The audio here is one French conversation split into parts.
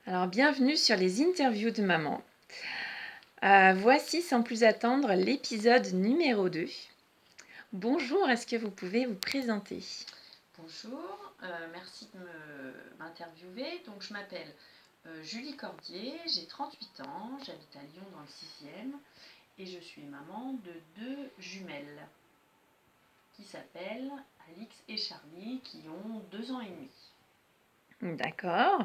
Alors, bienvenue sur les interviews de maman. Voici sans plus attendre l'épisode numéro 2. Bonjour, est-ce que vous pouvez vous présenter? Bonjour, merci de m'interviewer. Donc, je m'appelle Julie Cordier, j'ai 38 ans, j'habite à Lyon dans le 6e et je suis maman de 2 jumelles qui s'appellent Alix et Charlie qui ont 2 ans et demi. D'accord.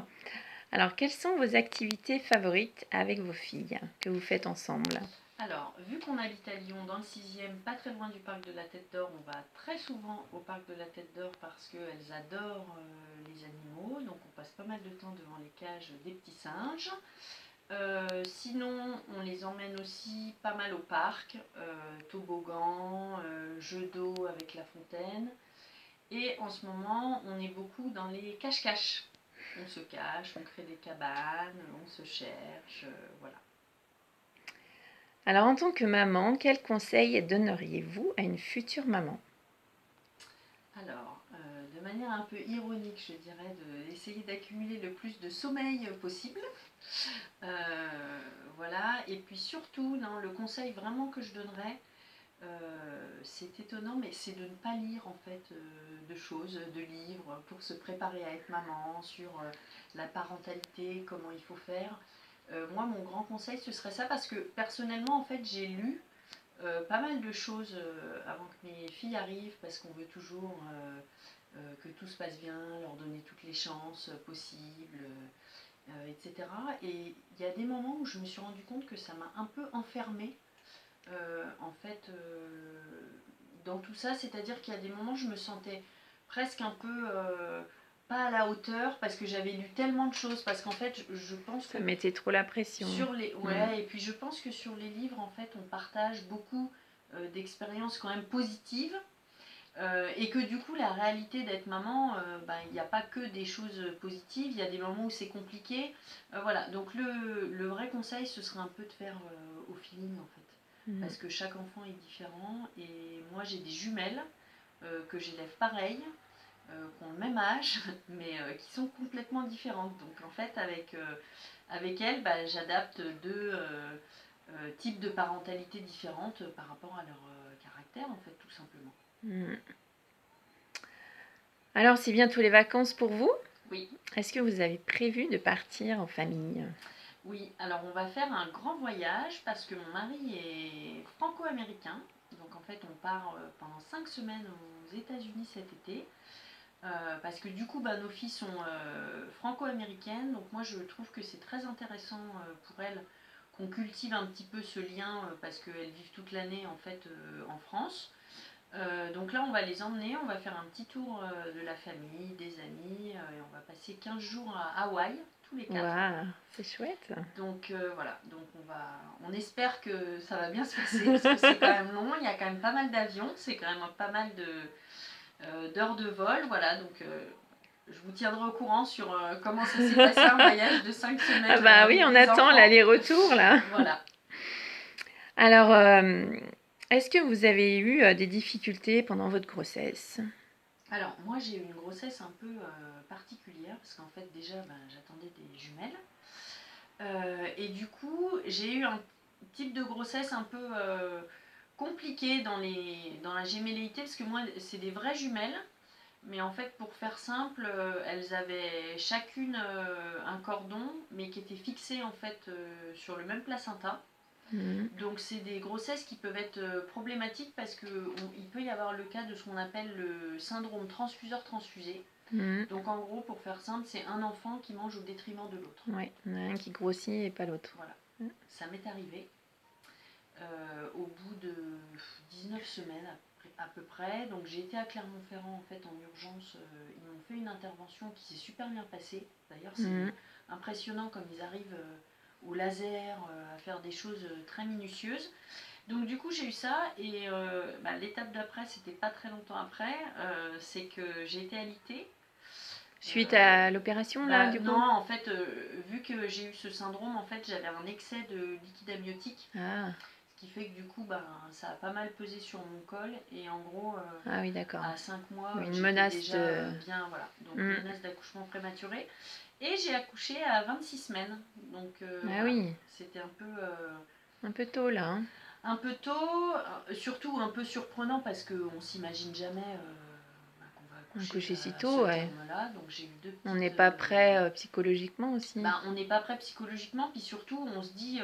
Alors, quelles sont vos activités favorites avec vos filles que vous faites ensemble? Alors, vu qu'on habite à Lyon dans le 6e, pas très loin du parc de la Tête d'Or, on va très souvent au parc de la Tête d'Or parce qu'elles adorent les animaux, donc on passe pas mal de temps devant les cages des petits singes. Sinon, on les emmène aussi pas mal au parc, toboggan, jeux d'eau avec la fontaine. Et en ce moment, on est beaucoup dans les cache-cache. On se cache, on crée des cabanes, on se cherche, voilà. Alors, en tant que maman, quels conseils donneriez-vous à une future maman? Alors, de manière un peu ironique, je dirais d'essayer d'accumuler le plus de sommeil possible. Voilà, et puis surtout, non, le conseil vraiment que je donnerais, c'est étonnant, mais c'est de ne pas lire en fait de choses, de livres pour se préparer à être maman, sur la parentalité, comment il faut faire. Moi, mon grand conseil, ce serait ça, parce que personnellement, en fait, j'ai lu pas mal de choses avant que mes filles arrivent, parce qu'on veut toujours que tout se passe bien, leur donner toutes les chances possibles, etc. Et il y a des moments où je me suis rendu compte que ça m'a un peu enfermée en fait, dans tout ça, c'est-à-dire qu'il y a des moments où je me sentais presque un peu pas à la hauteur parce que j'avais lu tellement de choses, parce qu'en fait, je pense que Ça mettait trop la pression. sur les ouais, et puis je pense que sur les livres, en fait, on partage beaucoup d'expériences quand même positives. Et que du coup, la réalité d'être maman, il n'y a pas que des choses positives, il y a des moments où c'est compliqué. Voilà, donc le vrai conseil, ce serait un peu de faire au feeling en fait. Parce que chaque enfant est différent. Et moi, j'ai des jumelles que j'élève pareil, qui ont le même âge, mais qui sont complètement différentes. Donc en fait, avec elles, j'adapte deux types de parentalité différentes par rapport à leur caractère, en fait, tout simplement. Alors, c'est bientôt les vacances pour vous? Oui. Est-ce que vous avez prévu de partir en famille? Oui, alors on va faire un grand voyage parce que mon mari est franco-américain. Donc en fait, on part pendant 5 semaines aux États-Unis cet été. Parce que du coup, nos filles sont franco-américaines. Donc moi, je trouve que c'est très intéressant pour elles qu'on cultive un petit peu ce lien parce qu'elles vivent toute l'année en fait en France. Donc là, on va les emmener, on va faire un petit tour de la famille, des amis, et on va passer 15 jours à Hawaï, tous les 4. Waouh, c'est chouette. Donc voilà, donc on espère que ça va bien se passer, parce que c'est quand même long, il y a quand même pas mal d'avions, c'est quand même pas mal d'heures de vol, voilà, donc je vous tiendrai au courant sur comment ça s'est passé un voyage de 5 semaines Ah bah oui, avec on des attend enfants. l'aller-retour là. Voilà. Alors, est-ce que vous avez eu des difficultés pendant votre grossesse? Alors moi j'ai eu une grossesse un peu particulière, parce qu'en fait déjà j'attendais des jumelles. Et du coup, j'ai eu un type de grossesse un peu compliqué dans la gémellité, parce que moi, c'est des vraies jumelles. Mais en fait, pour faire simple, elles avaient chacune un cordon, mais qui était fixé en fait sur le même placenta. Donc c'est des grossesses qui peuvent être problématiques parce qu'il peut y avoir le cas de ce qu'on appelle le syndrome transfuseur-transfusé. Donc en gros, pour faire simple, c'est un enfant qui mange au détriment de l'autre. Oui, il y en a un qui grossit et pas l'autre. Voilà. Ça m'est arrivé au bout de 19 semaines à peu près. Donc j'ai été à Clermont-Ferrand en fait en urgence. Ils m'ont fait une intervention qui s'est super bien passée. D'ailleurs c'est impressionnant comme ils arrivent au laser à faire des choses très minutieuses. Donc du coup j'ai eu ça et l'étape d'après, c'était pas très longtemps après, c'est que j'ai été alitée. Suite à l'opération là du coup? Non, en fait, vu que j'ai eu ce syndrome, en fait j'avais un excès de liquide amniotique. Ah. qui fait que du coup, ben, ça a pas mal pesé sur mon col. Et en gros, Ah oui, d'accord. à 5 mois, Une j'étais menace déjà de... bien, voilà. Donc Mm. menace d'accouchement prématuré. Et j'ai accouché à 26 semaines. Donc Ah voilà, oui, c'était un peu tôt là. Hein. un peu tôt, surtout un peu surprenant parce qu'on s'imagine jamais qu'on va Un accoucher coucher si à ce tôt, ouais. terme-là. Donc j'ai eu deux On n'est petites... pas prêt psychologiquement aussi. ben, on n'est pas prêt psychologiquement, puis surtout on se dit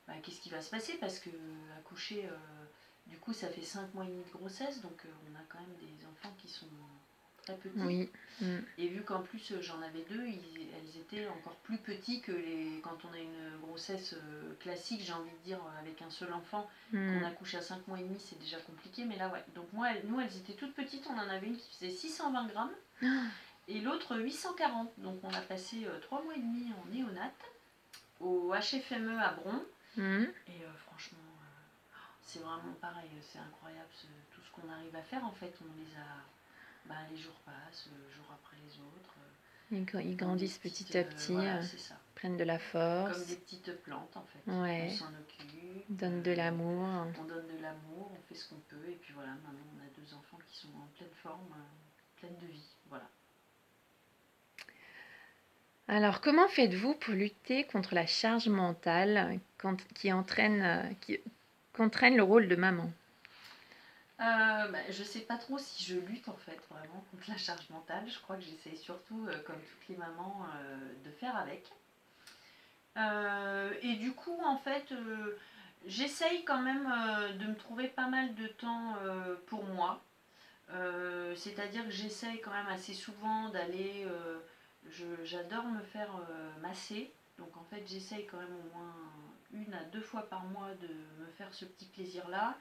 ben, qu'est-ce qui va se passer parce que accoucher, du coup ça fait 5 mois et demi de grossesse, donc on a quand même des enfants qui sont très petits. Oui. Mm. Et vu qu'en plus j'en avais deux, elles étaient encore plus petits que quand on a une grossesse classique, j'ai envie de dire, avec un seul enfant, qu'on accouche à 5 mois et demi, c'est déjà compliqué. Mais là, ouais. Donc moi, nous, elles étaient toutes petites. On en avait une qui faisait 620 grammes et l'autre 840. Donc on a passé 3 mois et demi en néonate au HFME à Bron. Et franchement, c'est vraiment pareil. C'est incroyable tout ce qu'on arrive à faire. En fait, on les a... Ben, les jours passent, jour après les autres. Ils grandissent petit à petit, Voilà, c'est ça. prennent de la force. Comme des petites plantes en fait. Ouais. On s'en occupe. Donne de l'amour. On donne de l'amour, on fait ce qu'on peut. Et puis voilà, maintenant on a deux enfants qui sont en pleine forme, pleine de vie. Voilà. Alors, comment faites-vous pour lutter contre la charge mentale qu'entraîne le rôle de maman? Je sais pas trop si je lutte en fait vraiment contre la charge mentale. Je crois que j'essaie surtout, comme toutes les mamans, de faire avec. Et du coup, en fait, j'essaye quand même de me trouver pas mal de temps pour moi. C'est-à-dire que j'essaye quand même assez souvent d'aller... j'adore me faire masser. Donc en fait, j'essaye quand même au moins 1 à 2 fois par mois de me faire ce petit plaisir-là.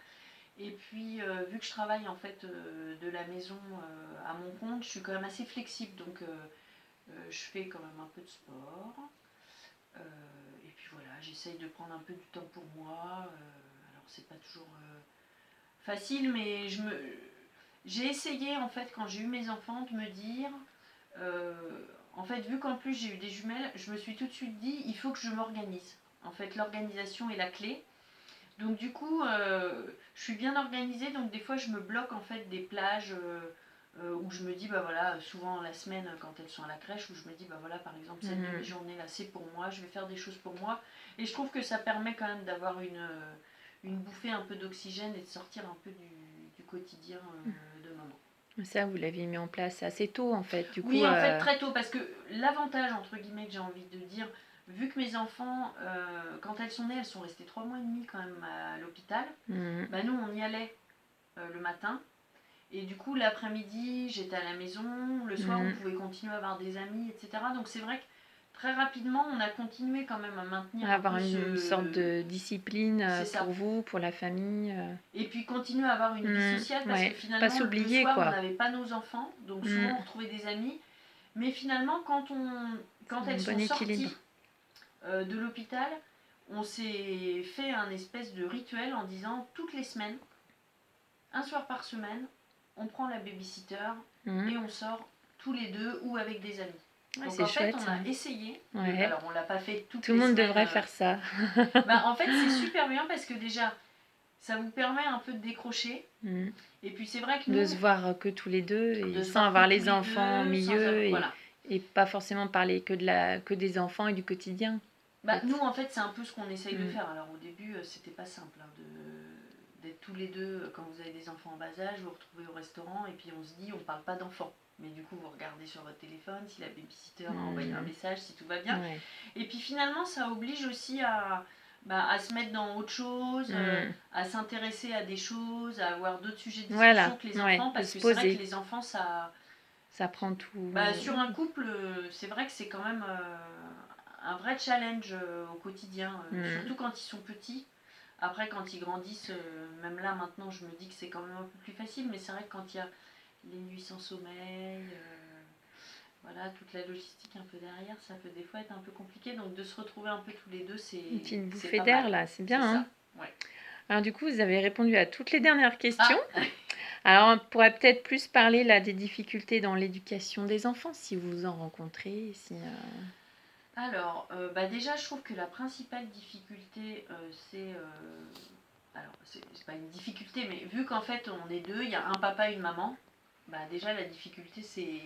Et puis, vu que je travaille en fait de la maison à mon compte, je suis quand même assez flexible. Donc, je fais quand même un peu de sport. Et puis voilà, j'essaye de prendre un peu du temps pour moi. Alors, c'est pas toujours facile, mais j'ai essayé en fait quand j'ai eu mes enfants de me dire, en fait vu qu'en plus j'ai eu des jumelles, je me suis tout de suite dit il faut que je m'organise. En fait l'organisation est la clé. Donc du coup je suis bien organisée, donc des fois je me bloque en fait des plages où je me dis bah voilà, souvent la semaine quand elles sont à la crèche, où je me dis bah voilà par exemple cette demi-journée là c'est pour moi, je vais faire des choses pour moi. Et je trouve que ça permet quand même d'avoir une bouffée un peu d'oxygène et de sortir un peu du quotidien de maman. Ça, vous l'aviez mis en place assez tôt, en fait. Du Oui, coup, en fait, très tôt, parce que l'avantage, entre guillemets, que j'ai envie de dire, vu que mes enfants, quand elles sont nées, elles sont restées 3 mois et demi quand même à l'hôpital, bah, nous, on y allait le matin. Et du coup, l'après-midi, j'étais à la maison. Le soir, on pouvait continuer à avoir des amis, etc. Donc, c'est vrai que très rapidement, on a continué quand même à maintenir avoir un peu une sorte de discipline ça. pour vous, pour la famille. Et puis continuer à avoir une vie sociale parce Ouais, que pas finalement, le s'oublier, soir, on quoi. n'avait pas nos enfants. Donc, souvent, on retrouvait des amis. Mais finalement, quand Un elles bon sont équilibre. sorties de l'hôpital, on s'est fait un espèce de rituel en disant toutes les semaines, un soir par semaine, on prend la babysitter et on sort tous les deux ou avec des amis. Ouais, Donc c'est en fait, chouette, on ça. a essayé. Ouais. Alors on l'a pas fait toutes Tout les le monde semaines. devrait faire ça. Bah, en fait, c'est super bien parce que déjà, ça vous permet un peu de décrocher. Et puis c'est vrai que nous, de se voir que tous les deux et de se sans voir avoir que tous les les enfants au deux, sans milieu avoir- et, voilà. et pas forcément parler que des enfants et du quotidien. Bah, nous, en fait, c'est un peu ce qu'on essaye de Mm. faire. Alors, au début, c'était pas simple d'être tous les deux, quand vous avez des enfants en bas âge, vous vous retrouvez au restaurant et puis on se dit, on parle pas d'enfants. Mais du coup, vous regardez sur votre téléphone si la babysitter a envoyé un message, si tout va bien. Ouais. Et puis finalement, ça oblige aussi à se mettre dans autre chose, à s'intéresser à des choses, à avoir d'autres sujets de discussion Voilà, que les ouais, enfants. de Parce se que c'est vrai poser. que les enfants, Ça prend tout. bah, sur un couple, c'est vrai que c'est quand même un vrai challenge au quotidien, surtout quand ils sont petits. Après, quand ils grandissent, même là maintenant, je me dis que c'est quand même un peu plus facile, mais c'est vrai que quand il y a les nuits sans sommeil, voilà, toute la logistique un peu derrière, ça peut des fois être un peu compliqué. Donc de se retrouver un peu tous les deux, c'est Une petite c'est bouffée pas d'air mal. là, c'est bien. C'est Hein. ça, ouais. Alors du coup, vous avez répondu à toutes les dernières questions. Ah Alors on pourrait peut-être plus parler là des difficultés dans l'éducation des enfants, si vous en rencontrez. Si, Alors, bah déjà, je trouve que la principale difficulté, c'est alors c'est pas une difficulté, mais vu qu'en fait on est deux, il y a un papa et une maman, bah déjà la difficulté c'est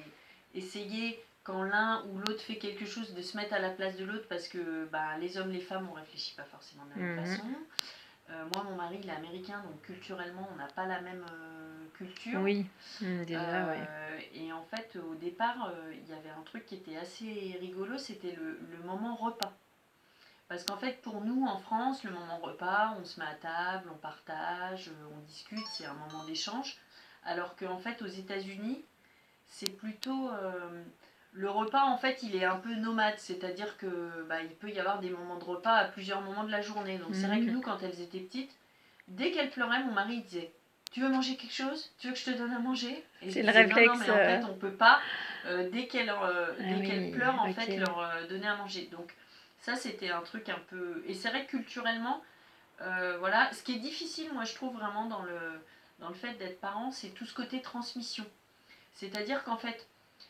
essayer quand l'un ou l'autre fait quelque chose de se mettre à la place de l'autre parce que bah, les hommes, les femmes, on réfléchit pas forcément de la même façon. Moi, mon mari, il est américain, donc culturellement, on n'a pas la même culture. Oui, déjà, ouais. Et en fait, au départ, il y avait un truc qui était assez rigolo, c'était le moment repas. Parce qu'en fait, pour nous, en France, le moment repas, on se met à table, on partage, on discute, c'est un moment d'échange. Alors qu'en fait, aux États-Unis, c'est plutôt le repas en fait il est un peu nomade, c'est-à-dire que bah, il peut y avoir des moments de repas à plusieurs moments de la journée. Donc c'est vrai que nous quand elles étaient petites, dès qu'elles pleuraient, mon mari disait tu veux manger quelque chose, tu veux que je te donne à manger, et je C'est le disais non réflexe. mais en fait on peut pas dès qu'elles oui, pleurent en ok. fait leur donner à manger. Donc ça c'était un truc un peu, et c'est vrai que culturellement voilà, ce qui est difficile moi je trouve vraiment dans le fait d'être parent, c'est tout ce côté transmission. C'est-à-dire qu'en fait,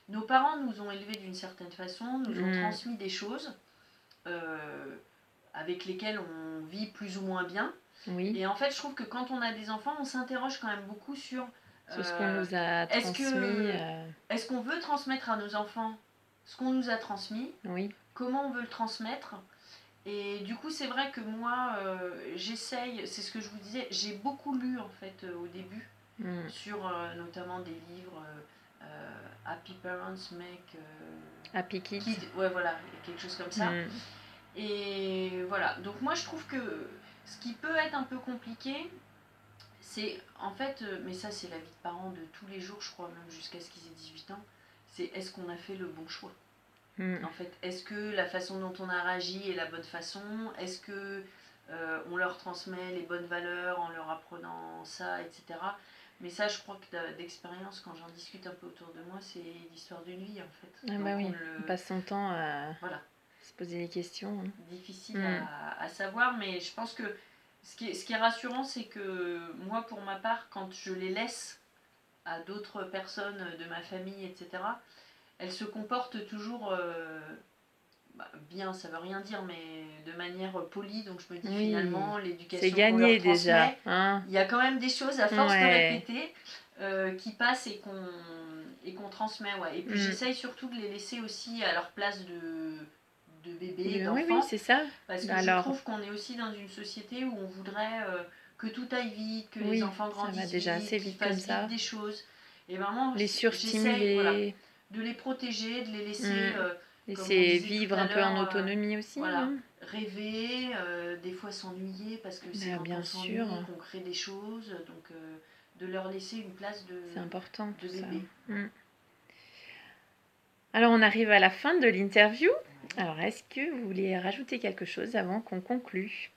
nos parents nous ont élevés d'une certaine façon, nous ont transmis des choses avec lesquelles on vit plus ou moins bien. Oui. Et en fait, je trouve que quand on a des enfants, on s'interroge quand même beaucoup sur Sur ce qu'on nous a transmis. est-ce qu'on veut transmettre à nos enfants ce qu'on nous a transmis, Oui. comment on veut le transmettre. Et du coup, c'est vrai que moi, j'essaye, c'est ce que je vous disais, j'ai beaucoup lu en fait au début sur notamment des livres Happy Parents Make Happy Kids. Ouais, voilà, quelque chose comme ça. Et voilà, donc moi je trouve que ce qui peut être un peu compliqué, c'est en fait, mais ça c'est la vie de parents de tous les jours, je crois, même jusqu'à ce qu'ils aient 18 ans, c'est est-ce qu'on a fait le bon choix. En fait, est-ce que la façon dont on a réagi est la bonne façon. Est-ce que on leur transmet les bonnes valeurs en leur apprenant ça, etc. Mais ça, je crois que d'expérience, quand j'en discute un peu autour de moi, c'est l'histoire d'une vie, en fait. Ah bah oui, on passe son temps à voilà. se poser des questions. Difficile à savoir, mais je pense que ce qui est rassurant, c'est que moi, pour ma part, quand je les laisse à d'autres personnes de ma famille, etc., elles se comportent toujours bien, ça veut rien dire, mais de manière polie. Donc je me dis finalement, l'éducation qu'on leur transmet, déjà, hein. Il y a quand même des choses à force de répéter qui passent et qu'on transmet. Ouais. Et puis j'essaye surtout de les laisser aussi à leur place de bébé, d'enfant. Oui, c'est ça. Parce que je trouve qu'on est aussi dans une société où on voudrait que tout aille vite, que les enfants grandissent déjà vite, qu'ils fassent vite des choses. Et vraiment, les surstimuler, voilà, de les protéger, de les laisser laisser vivre un peu en autonomie aussi. Voilà, rêver, des fois s'ennuyer parce que c'est quand on s'ennuie qu'on crée des choses. Donc de leur laisser une place c'est important, de bébé. Alors on arrive à la fin de l'interview. Alors est-ce que vous voulez rajouter quelque chose avant qu'on conclue?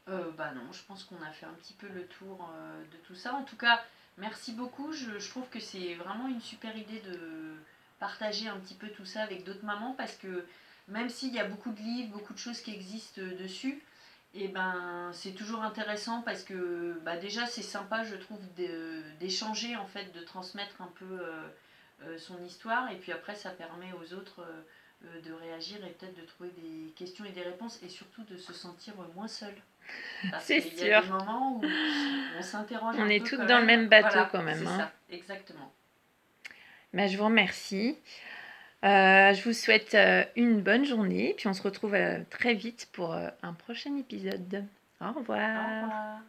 Bah non, je pense qu'on a fait un petit peu le tour de tout ça. En tout cas, merci beaucoup. Je trouve que c'est vraiment une super idée de partager un petit peu tout ça avec d'autres mamans parce que même s'il y a beaucoup de livres, beaucoup de choses qui existent dessus, et ben c'est toujours intéressant parce que bah, déjà c'est sympa je trouve d'échanger en fait, de transmettre un peu son histoire et puis après ça permet aux autres de réagir et peut-être de trouver des questions et des réponses et surtout de se sentir moins seul. Parce qu'il y a des moments où on s'interroge un peu. On est toutes dans le même bateau quand même. C'est ça, exactement. Bah, je vous remercie. Je vous souhaite une bonne journée. Puis on se retrouve très vite pour un prochain épisode. Au revoir. Au revoir.